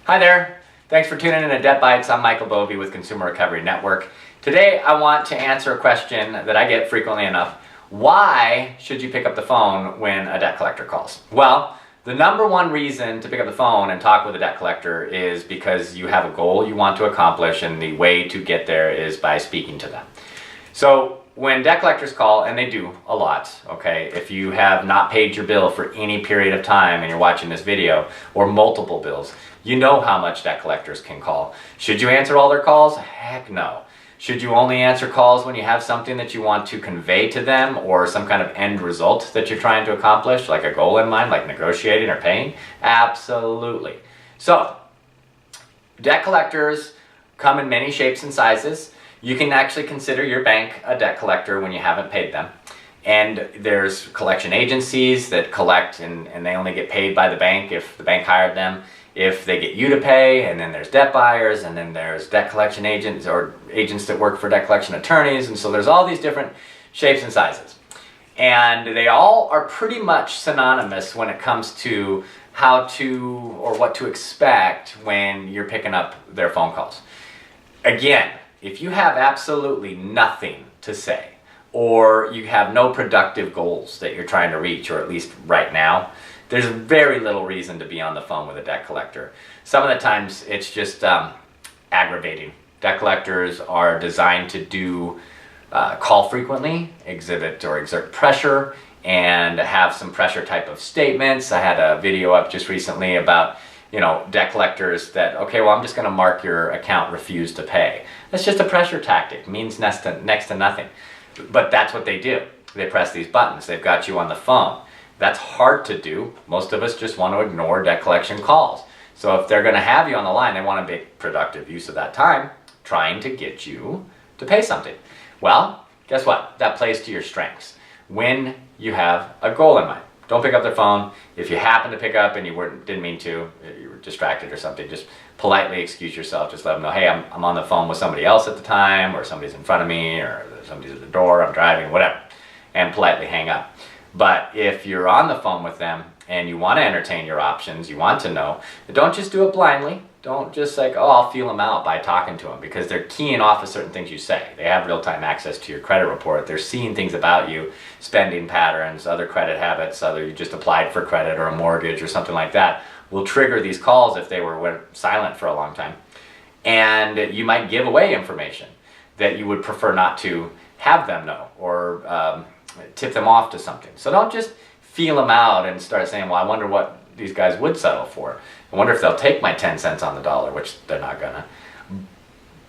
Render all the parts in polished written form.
Hi there. Thanks for tuning in to Debt Bites. I'm Michael Bovee with Consumer Recovery Network. Today I want to answer a question that I get frequently enough. Why should you pick up the phone when a debt collector calls? Well, the number one reason to pick up the phone and talk with a debt collector is because you have a goal you want to accomplish, and the way to get there is by speaking to them. So when debt collectors call, and they do a lot, okay, if you have not paid your bill for any period of time and you're watching this video, or multiple bills, you know how much debt collectors can call. Should you answer all their calls? Heck no. Should you only answer calls when you have something that you want to convey to them, or some kind of end result that you're trying to accomplish, like a goal in mind, like negotiating or paying? Absolutely. So, debt collectors come in many shapes and sizes. You can actually consider your bank a debt collector when you haven't paid them. And there's collection agencies that collect, and they only get paid by the bank if the bank hired them, if they get you to pay. And then there's debt buyers, and then there's debt collection agents, or agents that work for debt collection attorneys. And so there's all these different shapes and sizes. And they all are pretty much synonymous when it comes to how to, or what to expect when you're picking up their phone calls. Again, if you have absolutely nothing to say, or you have no productive goals that you're trying to reach, or at least right now, there's very little reason to be on the phone with a debt collector. Some of the times it's just aggravating. Debt collectors are designed to call frequently, exhibit or exert pressure, and have some pressure type of statements. I had a video up just recently about, debt collectors that, okay, well, I'm just going to mark your account refused to pay. That's just a pressure tactic. Means next to nothing. But that's what they do. They press these buttons. They've got you on the phone. That's hard to do. Most of us just want to ignore debt collection calls. So if they're going to have you on the line, they want to make productive use of that time trying to get you to pay something. Well, guess what? That plays to your strengths when you have a goal in mind. Don't pick up their phone. If you happen to pick up and you didn't mean to, you were distracted or something, just politely excuse yourself. Just let them know, hey, I'm on the phone with somebody else at the time, or somebody's in front of me, or somebody's at the door, I'm driving, whatever, and politely hang up. But if you're on the phone with them and you want to entertain your options, you want to know, don't just do it blindly. Don't just like, oh, I'll feel them out by talking to them, because they're keying off of certain things you say. They have real-time access to your credit report. They're seeing things about you, spending patterns, other credit habits, other you just applied for credit or a mortgage or something like that will trigger these calls if they were silent for a long time. And you might give away information that you would prefer not to have them know, or tip them off to something. So don't just feel them out and start saying, well, I wonder what these guys would settle for. I wonder if they'll take my 10 cents on the dollar, which they're not gonna.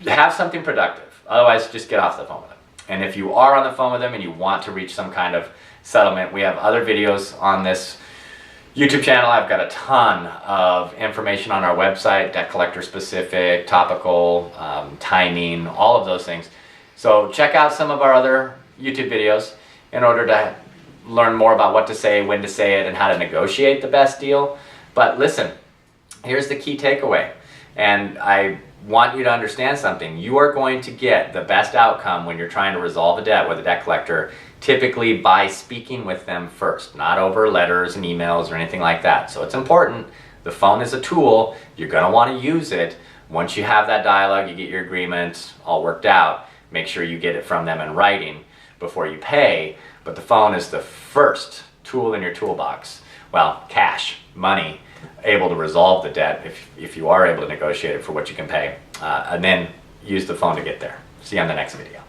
Have something productive. Otherwise, just get off the phone with them. And if you are on the phone with them and you want to reach some kind of settlement, we have other videos on this YouTube channel. I've got a ton of information on our website, debt collector specific, topical, timing, all of those things. So check out some of our other YouTube videos in order to learn more about what to say, when to say it, and how to negotiate the best deal. But listen, here's the key takeaway, and I want you to understand something. You are going to get the best outcome when you're trying to resolve a debt with a debt collector, typically by speaking with them first, not over letters and emails or anything like that. So it's important. The phone is a tool. You're going to want to use it. Once you have that dialogue, you get your agreement all worked out, make sure you get it from them in writing before you pay. But the phone is the first tool in your toolbox. Well, cash, money, able to resolve the debt if you are able to negotiate it for what you can pay. And then use the phone to get there. See you on the next video.